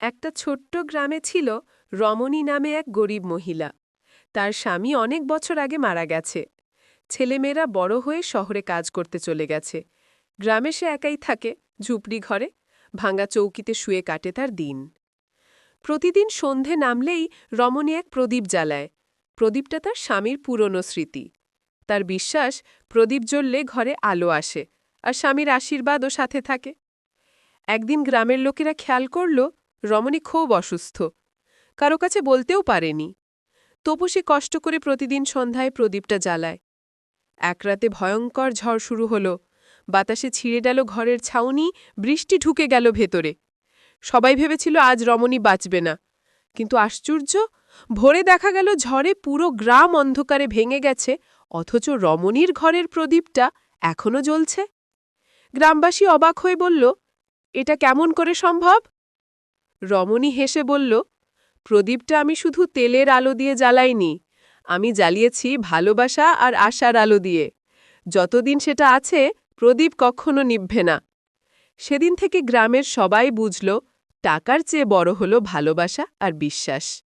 একটা ছোট্ট গ্রামে ছিল রমণী নামে এক গরিব মহিলা। তার স্বামী অনেক বছর আগে মারা গেছে। ছেলেমেয়েরা বড় হয়ে শহরে কাজ করতে চলে গেছে। গ্রামে সে একাই থাকে, ঝুপড়ি ঘরে, ভাঙা চৌকিতে শুয়ে কাটে তার দিন। প্রতিদিন সন্ধে নামলেই রমণী এক প্রদীপ জ্বালায়। প্রদীপটা তার স্বামীর পুরনো স্মৃতি। তার বিশ্বাস, প্রদীপ জ্বললে ঘরে আলো আসে, আর স্বামীর আশীর্বাদও সাথে থাকে। একদিন গ্রামের লোকেরা খেয়াল করল রমণী খুব অসুস্থ। কারো কাছে বলতেও পারেনি। তবু সে কষ্ট করে প্রতিদিন সন্ধ্যায় প্রদীপটা জ্বালায়। এক রাতে ভয়ঙ্কর ঝড় শুরু হল। বাতাসে ছিঁড়ে গেল ঘরের ছাউনি, বৃষ্টি ঢুকে গেল ভেতরে। সবাই ভেবেছিল আজ রমণী বাঁচবে না। কিন্তু আশ্চর্য, ভোরে দেখা গেল ঝড়ে পুরো গ্রাম অন্ধকারে ভেঙে গেছে, অথচ রমণীর ঘরের প্রদীপটা এখনো জ্বলছে। গ্রামবাসী অবাক হয়ে বলল, এটা কেমন করে সম্ভব? রমণী হেসে বলল, প্রদীপটা আমি শুধু তেলের আলো দিয়ে জ্বালাইনি, আমি জ্বালিয়েছি ভালোবাসা আর আশার আলো দিয়ে। যতদিন সেটা আছে, প্রদীপ কখনো নিভবে না। সেদিন থেকে গ্রামের সবাই বুঝল, টাকার চেয়ে বড় হল ভালোবাসা আর বিশ্বাস।